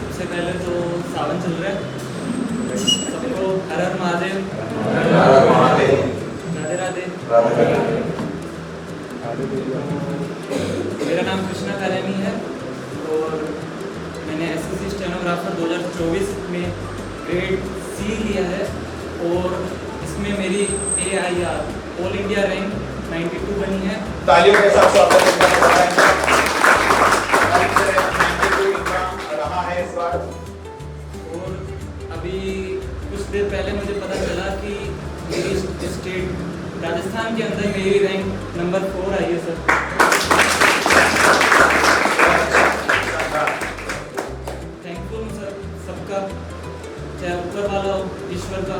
सबसे पहले तो सावन चल रहा है, सबको हर हर महादेव, राधे राधे। मेरा नाम कृष्णा कालानी है और मैंने एसएससी स्टेनोग्राफर 2024 में ग्रेड सी लिया है और इसमें मेरी AIR ऑल इंडिया रैंक 92 बनी है। तालियों के साथ स्वागत रहा है इस बार। और अभी कुछ देर पहले मुझे पता चला कि मेरी स्टेट राजस्थान के अंदर मेरी रैंक नंबर 4 आई है सर। थैंकफुल हूँ सर सबका, चाहे ऊपर वाला हो ईश्वर का,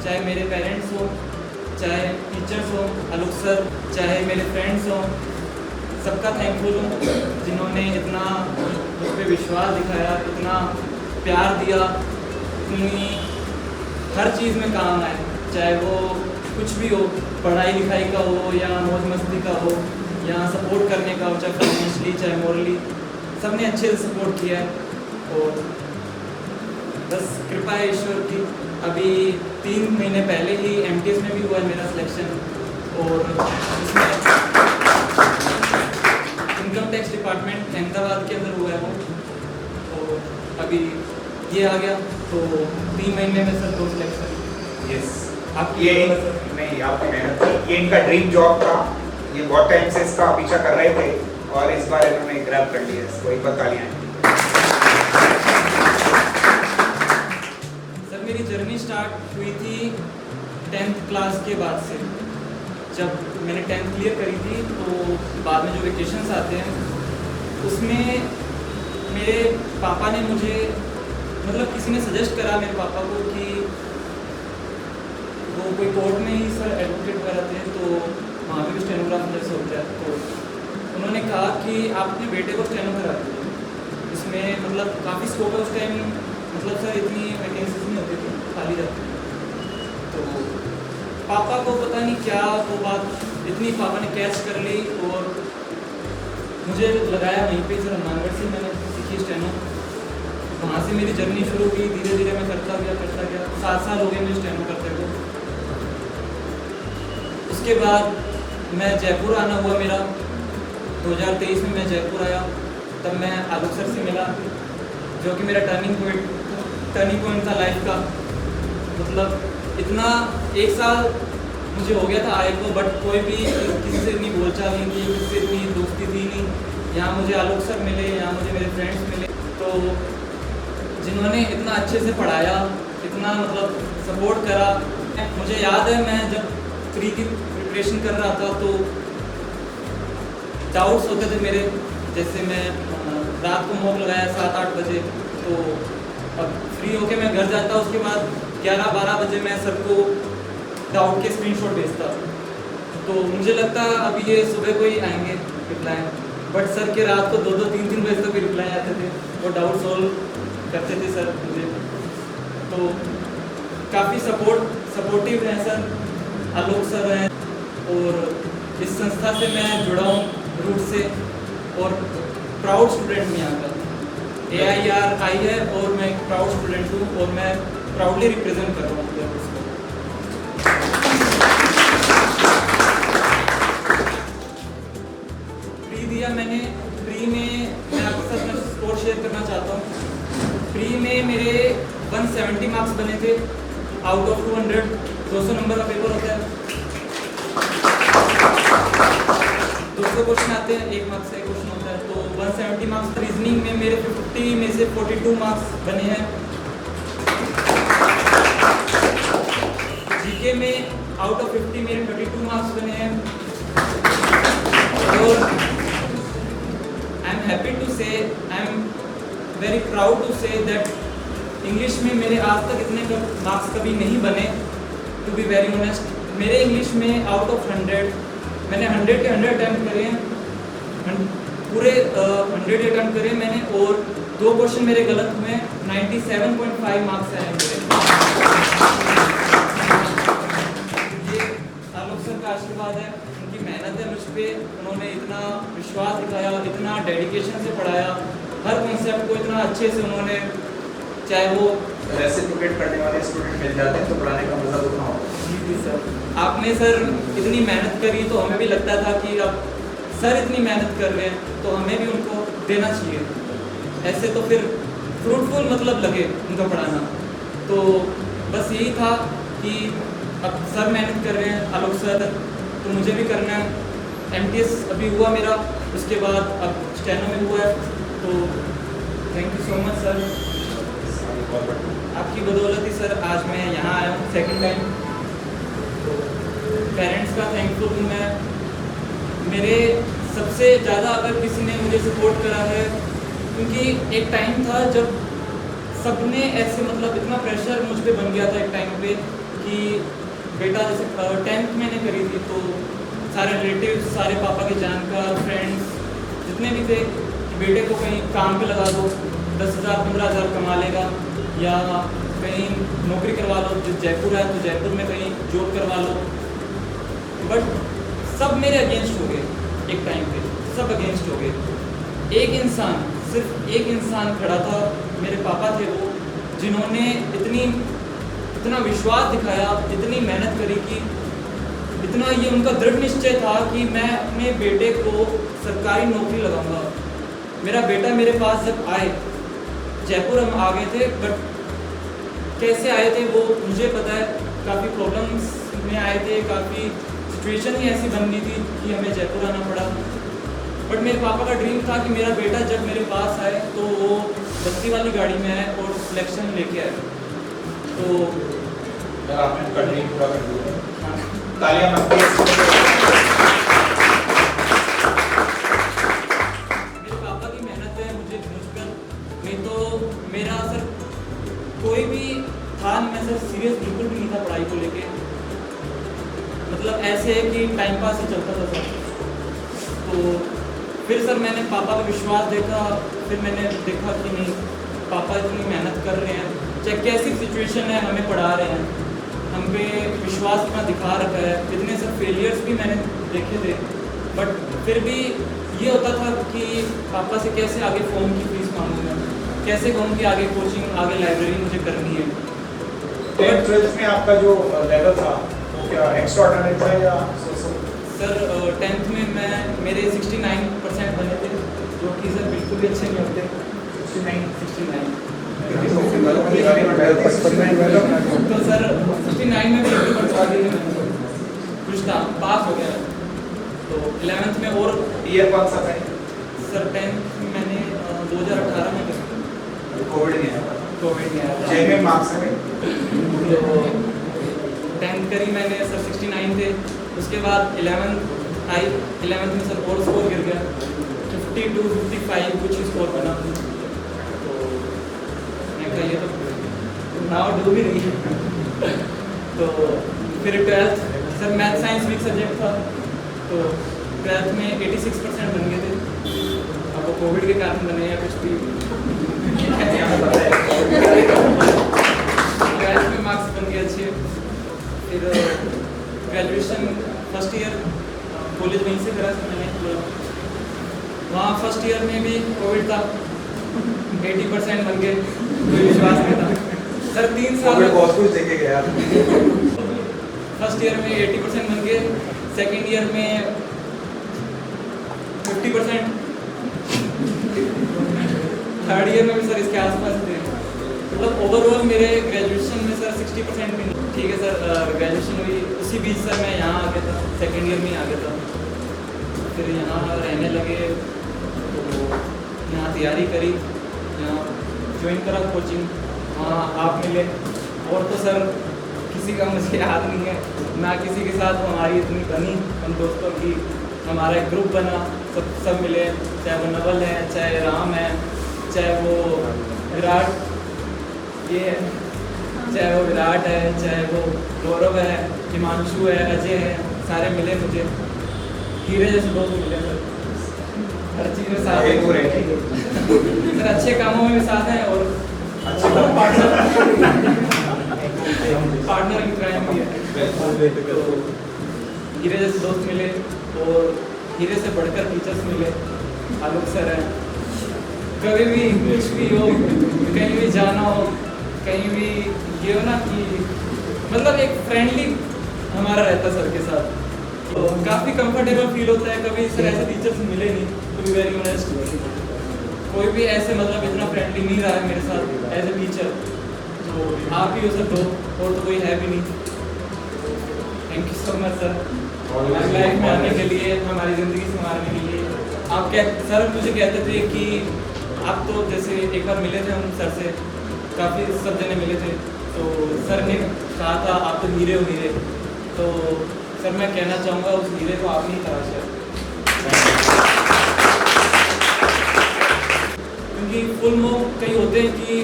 चाहे मेरे पेरेंट्स हो, चाहे टीचर्स हो आलोक सर, चाहे मेरे फ्रेंड्स हो, सबका थैंकफुल हूँ जिन्होंने इतना मुझ पर विश्वास दिखाया, इतना प्यार दिया, इतनी हर चीज़ में काम आए, चाहे वो कुछ भी हो, पढ़ाई लिखाई का हो या मौज मस्ती का हो या सपोर्ट करने का हो, चाहे फाइनेंशली चाहे मॉरली, सबने अच्छे से सपोर्ट किया है। और बस कृपा है ईश्वर की। अभी 3 महीने पहले ही MTS में भी हुआ है मेरा सिलेक्शन और इसमें इनकम टैक्स डिपार्टमेंट अहमदाबाद के अंदर हुआ है वो, और अभी ये आ गया तो 3 महीने में सर 2 सिलेक्शन। यस, आप ये नहीं आपकी मेहनत थी, ये इनका ड्रीम जॉब था, ये बहुत टाइम से इसका पीछा कर रहे थे और इस बार इन्होंने ग्रैब कर लिया इसको। एक बार तालियां। सर मेरी जर्नी स्टार्ट हुई थी 10th क्लास के बाद से। जब मैंने 10th क्लियर करी थी तो बाद में जो वेकेशंस आते हैं उसमें मेरे पापा ने मुझे, मतलब किसी ने सजेस्ट करा मेरे पापा को कि वो कोई कोर्ट में ही सर एडवोकेट वगैरह थे तो वहाँ पे भी स्टेनोग्राफर जैसे होता है, तो उन्होंने कहा कि आप अपने बेटे को स्टेनो करा दीजिए, इसमें मतलब काफ़ी स्कोप है। उस टाइम मतलब सर इतनी वैकेंसीज नहीं होती थी, खाली रहती थी। तो पापा को पता नहीं क्या वो बात इतनी पापा ने कैच कर ली और मुझे लगाया वहीं पे सर हनुमानगढ़ से मैंने सीखी स्टेनो। वहाँ से मेरी जर्नी शुरू हुई, धीरे धीरे मैं करता गया 7 साल हो गए मुझे स्टेनो करते हुए। उसके बाद मैं जयपुर आना हुआ मेरा 2023 में मैं जयपुर आया, तब मैं आलोक सर से मिला जो कि मेरा टर्निंग पॉइंट था लाइफ का। मतलब इतना 1 साल मुझे हो गया था आए को, बट कोई भी किसी से इतनी बोलचाल नहीं थी, किसी से इतनी दोस्ती थी नहीं। यहाँ मुझे आलोक सर मिले, यहाँ मुझे मेरे फ्रेंड्स मिले, तो जिन्होंने इतना अच्छे से पढ़ाया, इतना मतलब सपोर्ट करा। मुझे याद है मैं जब प्री की प्रिपरेशन कर रहा था तो डाउट्स होते थे मेरे, जैसे मैं रात को मॉक लगाया 7-8 बजे, तो अब फ्री होके मैं घर जाता, उसके बाद 11-12 बजे मैं सर को डाउट के स्क्रीनशॉट भेजता, तो मुझे लगता अभी ये सुबह को ही आएंगे रिप्लाई, बट सर के रात को 2-2, 3-3 बजे तक भी रिप्लाई आते थे, वो डाउट सॉल्व करते थे सर मुझे। तो काफ़ी सपोर्टिव हैं सर, आलोक सर हैं, और इस संस्था से मैं जुड़ा हूँ रूट से और प्राउड स्टूडेंट में यहाँ का AIR आई है और मैं एक प्राउड स्टूडेंट हूँ और मैं प्राउडली रिप्रेजेंट कर रहा हूँ उसको। प्री दिया मैंने, प्री में मैं आपके साथ मैं स्कोर शेयर करना चाहता हूँ। प्री में मेरे 170 मार्क्स बने थे आउट ऑफ 200। 200 नंबर का पेपर होता है, 200 क्वेश्चन आते हैं, 1 मार्क्स का एक क्वेश्चन होता है, तो 170 मार्क्स। रीजनिंग में मेरे 50 में से 42 मार्क्स बने हैं। जीके में आउट ऑफ 50 मेरे 32 मार्क्स बने हैं। और I am happy to say, I am very proud to say that English में मेरे आज तक इतने मार्क्स कभी नहीं बने। टू बी वेरी ऑनेस्ट, मेरे इंग्लिश में आउट ऑफ 100 मैंने 100 के 100 अटैम्प्ट करे हैं, पूरे 100 अटैम्प्ट करे मैंने, और 2 क्वेश्चन मेरे गलत हुए, 97.5 मार्क्स आए मेरे। ये आलोक सर का आशीर्वाद है, उनकी मेहनत है मुझ पर। उन्होंने इतना विश्वास दिखाया, इतना डेडिकेशन से पढ़ाया, हर कॉन्सेप्ट को इतना अच्छे से उन्होंने, चाहे वो रेसिप्रोकेट करने वाले स्टूडेंट मिल जाते हैं तो पढ़ाने का मजा दुगना होता जी सर, आपने सर इतनी मेहनत करी तो हमें भी लगता था कि अब सर इतनी मेहनत कर रहे हैं तो हमें भी उनको देना चाहिए। ऐसे तो फिर फ्रूटफुल मतलब लगे उनका पढ़ाना। तो बस यही था कि अब सर मेहनत कर रहे हैं, आलोक सर, तो मुझे भी करना है। MTS अभी हुआ मेरा, उसके बाद अब स्टेनो में हुआ है। तो thank you so much sir, है। आपकी बदौलत ही सर आज मैं यहाँ आया हूँ सेकंड टाइम। तो पेरेंट्स का थैंकफुल हूँ मैं। मेरे सबसे ज़्यादा अगर किसी ने मुझे सपोर्ट करा है, क्योंकि एक टाइम था जब सबने ऐसे मतलब इतना प्रेशर मुझ पे बन गया था एक टाइम पे कि बेटा, जैसे 10th मैंने करी थी तो सारे रिलेटिव्स, सारे पापा के जानकार, फ्रेंड्स जितने भी थे कि बेटे को कहीं काम पे लगा दो, 10,000 15,000 कमा लेगा, या कहीं नौकरी करवा लो, जो जयपुर है तो जयपुर में कहीं जॉब करवा लो। बट सब मेरे अगेंस्ट हो गए एक टाइम पे, सब अगेंस्ट हो गए। एक इंसान, सिर्फ एक इंसान खड़ा था, मेरे पापा थे वो, जिन्होंने इतना विश्वास दिखाया, इतनी मेहनत करी कि इतना ये उनका दृढ़ निश्चय था कि मैं अपने बेटे को सरकारी नौकरी लगाऊंगा। मेरा बेटा मेरे पास जब आए, जयपुर हम आ गए थे, बट कैसे आए थे वो मुझे पता है, काफ़ी प्रॉब्लम्स में आए थे, काफ़ी सिचुएशन ही ऐसी बन गई थी कि हमें जयपुर आना पड़ा। बट मेरे पापा का ड्रीम था कि मेरा बेटा जब मेरे पास आए तो वो बस्ती वाली गाड़ी में आए और सिलेक्शन लेके आए। तो यार आपने उनका ड्रीम पूरा कर दिया। हाँ, तालियां बनती हैं। मेरे पापा की मेहनत है मुझ पर, नहीं तो मेरा सर कोई भी था, मैं सर सीरियस बिल्कुल भी नहीं था पढ़ाई को लेके। मतलब ऐसे है कि टाइम पास ही चलता था सर। तो फिर सर मैंने पापा का विश्वास देखा, फिर मैंने देखा कि नहीं, पापा इतनी मेहनत कर रहे हैं, चाहे कैसी सिचुएशन है हमें पढ़ा रहे हैं, हम पे विश्वास इतना दिखा रखा है। इतने सब फेलियर्स भी मैंने देखे थे, बट फिर भी ये होता था कि पापा से कैसे आगे फ़ोन की फीस मांगूंगा, कैसे कहूँ कि आगे कोचिंग, आगे लाइब्रेरी मुझे करनी है। 10th 12th में आपका जो लेवल था वो क्या एक्स्ट्राऑर्डिनरी था या सर 10th में मेरे 69% बने थे, जो कि सर बिल्कुल भी अच्छे नहीं होते। 69 तो सर 69 में भी एक बढ़वा दी थी मैंने, कुछ था, पास हो गया। तो 11th में और ईयर कौन सा था? सर 10th में मैंने 2018 में करी, कोविड नहीं आया। कोविड में आया था। जेन्युइन मार्क्स है। तो 10th करी मैंने सर 69 थे। उसके बाद 11th आई, 11th में सर और स्कोर गिर गया, 52 55 कुछ स्कोर बना। तो मैं कहा ये तो नाव डूब ही रही है। तो फिर 12th sir math science weak subject था, तो 12th में 86% बन गए थे। अब वो कोविड के कारण बने या कुछ भी, 12th में मार्क्स बन गए अच्छे। फिर ग्रेजुएशन फर्स्ट ईयर कॉलेज वहीं से करा था मैंने। वहाँ फर्स्ट ईयर में भी कोविड था, 80% बन गए, कोई विश्वास नहीं था सर। 3 साल में बहुत कुछ देखे गया। फर्स्ट ईयर में 80% बन गए, सेकेंड ईयर में 50%, थर्ड ईयर में भी सर इसके आसपास थे। मतलब ओवरऑल मेरे ग्रेजुएशन में सर 60% भी नहीं। ठीक है सर, ग्रेजुएशन हुई, उसी बीच सर मैं यहाँ आ गया था, सेकेंड ईयर में ही आ गया था। फिर यहाँ रहने लगे, तो यहाँ तैयारी करी, यहाँ ज्वाइन करा कोचिंग, वहाँ आप मिले। और तो सर किसी का मुझे याद नहीं है, ना किसी के साथ हमारी इतनी बनी हम दोस्तों की, हमारा एक ग्रुप बना, सब मिले, चाहे वो नवल है, चाहे राम है, चाहे वो विराट ये है, चाहे वो विराट है, चाहे वो गौरव है, हिमांशु है, अजय है, सारे मिले मुझे, हीरे जैसे दोस्त मिले सर। हर चीज़ में साथ हैं सर, अच्छे कामों में भी साथ हैं और अच्छे पार्टनर इन क्राइम भी है। हीरे जैसे दोस्त मिले और हीरे से बढ़कर टीचर्स मिले। आलोक सर हैं, कभी भी कुछ भी हो, कहीं भी जाना हो, कहीं भी ये हो ना कि मतलब एक फ्रेंडली हमारा रहता सर के साथ, तो काफ़ी कंफर्टेबल फील होता है। कभी सर ऐसे टीचर्स मिले नहीं, टू बी वेरी ऑनेस्ट। कोई भी ऐसे मतलब इतना फ्रेंडली नहीं रहा है मेरे साथ एज ए टीचर, तो आप ही हो सर दो, और तो कोई है भी नहीं। Thank you so much sir, हमारी लाइफ में आने के लिए, हमारी ज़िंदगी संभालने के लिए। आप सर मुझे कहते थे कि आप तो जैसे एक बार मिले थे हम सर से, काफ़ी सब जने मिले थे, तो सर ने कहा था आप तो हीरे हो हीरे। तो सर मैं कहना चाहूँगा उस हीरे को आप नहीं तराशा, क्योंकि फुल मॉक कई होते हैं कि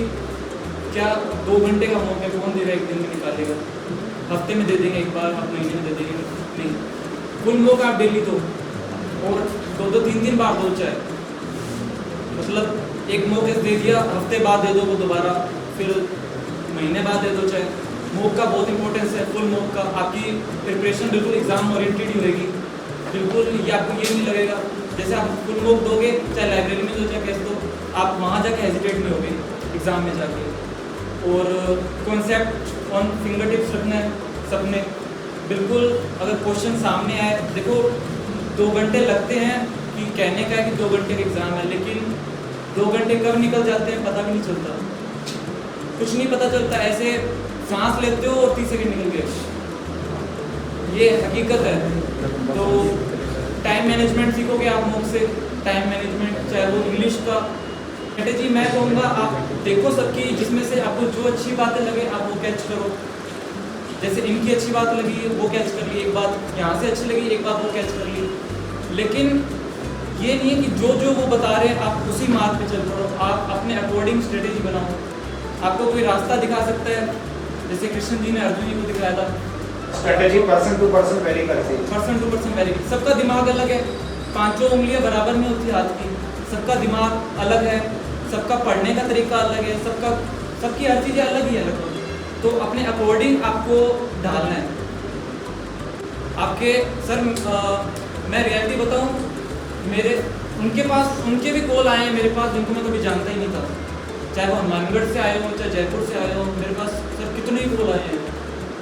क्या 2 घंटे का मॉक है, कौन दे रहा है, एक दिन में निकालेगा, हफ्ते में दे देंगे एक बार, आप महीने में दे देंगे, नहीं। फुल मॉक आप डेली दो, और 2-2 3-3 बार दो, चाहे मतलब एक मॉक दे दिया, हफ्ते बाद दे दो वो दोबारा, फिर महीने बाद दे दो। चाहे मॉक का बहुत इंपॉर्टेंस है, फुल मॉक का। आपकी प्रिपरेशन बिल्कुल एग्जाम ओरिएंटेड ही रहेगी, बिल्कुल ये आपको ये नहीं लगेगा जैसे आप फुल मॉक दोगे, चाहे लाइब्रेरी में दो, चाहे कैसे दो, आप वहाँ जाके हेजिटेट नहीं होगे एग्ज़ाम में जाके। और कॉन्सेप्ट ऑन फिंगर टिप्स रखना है सबने, बिल्कुल। अगर क्वेश्चन सामने आए, देखो 2 घंटे लगते हैं कि कहने का है कि 2 घंटे का एग्ज़ाम है, लेकिन 2 घंटे कब निकल जाते हैं पता भी नहीं चलता, कुछ नहीं पता चलता। ऐसे सांस लेते हो और 30 सेकंड निकल गए, ये हकीकत है। तो टाइम मैनेजमेंट सीखोगे आप मॉक से, टाइम मैनेजमेंट, चाहे वो इंग्लिश का स्ट्रेटेजी। मैं कहूँगा आप देखो सबकी, जिसमें से आपको जो अच्छी बातें लगे आप वो कैच करो। जैसे इनकी अच्छी बात लगी वो कैच कर ली, एक बात यहाँ से अच्छी लगी, एक बात वो कैच कर ली। लेकिन ये नहीं है कि जो जो वो बता रहे हैं आप उसी मार्ग पे चल पड़ो, आप अपने अकॉर्डिंग स्ट्रेटेजी बनाओ। आपको कोई रास्ता दिखा सकता है, जैसे कृष्ण जी ने अर्जुन जी को दिखाया था। Strategy person to person vary करती है, पर्सन टू पर्सन वेरी। सबका दिमाग अलग है, 5 उंगलियां बराबर नहीं होती हाथ की, सबका दिमाग अलग है, सबका पढ़ने का तरीका अलग है, सबकी हर चीज़ें अलग ही अलग होती है। तो अपने अकॉर्डिंग आपको ढालना है। आपके सर मैं रियलिटी बताऊं, उनके भी कॉल आए हैं मेरे पास जिनको मैं कभी जानता ही नहीं था, चाहे वो हनुमानगढ़ से आए हो, चाहे जयपुर से आए हो। मेरे पास सर कितने ही कॉल आए हैं,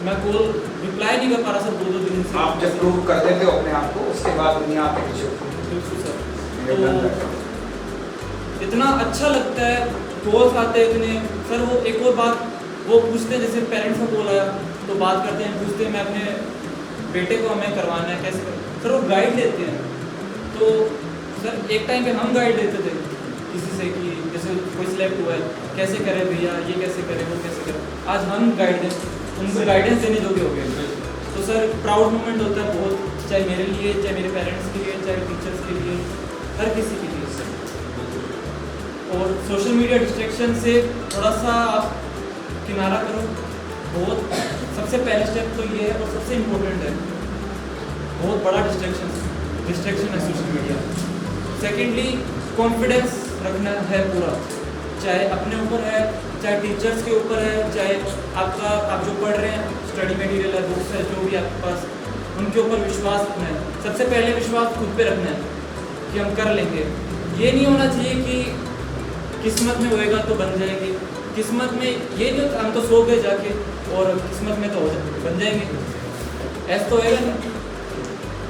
मैं कॉल रिप्लाई नहीं कर पा रहा सर 2-2 दिन से। आप जब प्रूव कर देते हो अपने आप को, उसके बाद दुनिया आपके पीछे होती है। बिल्कुल सर, तो इतना अच्छा लगता है, कॉल्स आते हैं इतने। सर वो एक और बात वो पूछते हैं, जैसे पेरेंट्स का कॉल आया तो बात करते हैं, पूछते हैं मैं अपने बेटे को हमें करवाना है, कैसे कर सर वो गाइड देते हैं। तो सर एक टाइम पे हम गाइड देते थे किसी से कि जैसे कोई सिलेक्ट हुआ है, कैसे करें भैया, ये कैसे करें, वो कैसे करें। आज हम गाइड दें, उनको गाइडेंस देने जोगे हो गए। तो सर प्राउड मोमेंट होता है बहुत, चाहे मेरे लिए, चाहे मेरे पेरेंट्स के लिए, चाहे टीचर्स के लिए, हर किसी के लिए। और सोशल मीडिया डिस्ट्रैक्शन से थोड़ा सा आप किनारा करो, बहुत सबसे पहला स्टेप तो ये है, और सबसे इम्पोर्टेंट है, बहुत बड़ा डिस्ट्रैक्शन है सोशल मीडिया। सेकेंडली कॉन्फिडेंस रखना है पूरा, चाहे अपने ऊपर है, चाहे टीचर्स के ऊपर है, चाहे आप जो पढ़ रहे हैं, स्टडी मटेरियल है, बुक्स है, जो भी आपके पास, उनके ऊपर विश्वास रखना है। सबसे पहले विश्वास खुद पे रखना है कि हम कर लेंगे। ये नहीं होना चाहिए कि किस्मत में होएगा तो बन जाएंगे, किस्मत में ये नहीं होता हम तो सो गए जाके और किस्मत में तो बन जाएंगे, ऐसा तो होएगा नहीं।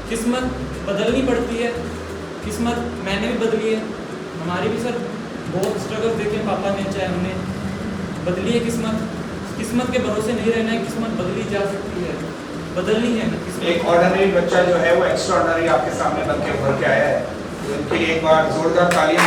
किस्मत बदलनी पड़ती है, किस्मत मैंने भी बदली है, हमारी भी सर बहुत स्ट्रगल देखे पापा ने, चाहे हमने, बदली है किस्मत। किस्मत के भरोसे नहीं रहना है, किस्मत बदली जा सकती है, बदलनी है किस्मत। एक ऑर्डिनरी बच्चा जो है वो एक्स्ट्राऑर्डिनरी आपके सामने बन के उभर के आया है, तो इनके लिए एक बार जोरदार तालियां।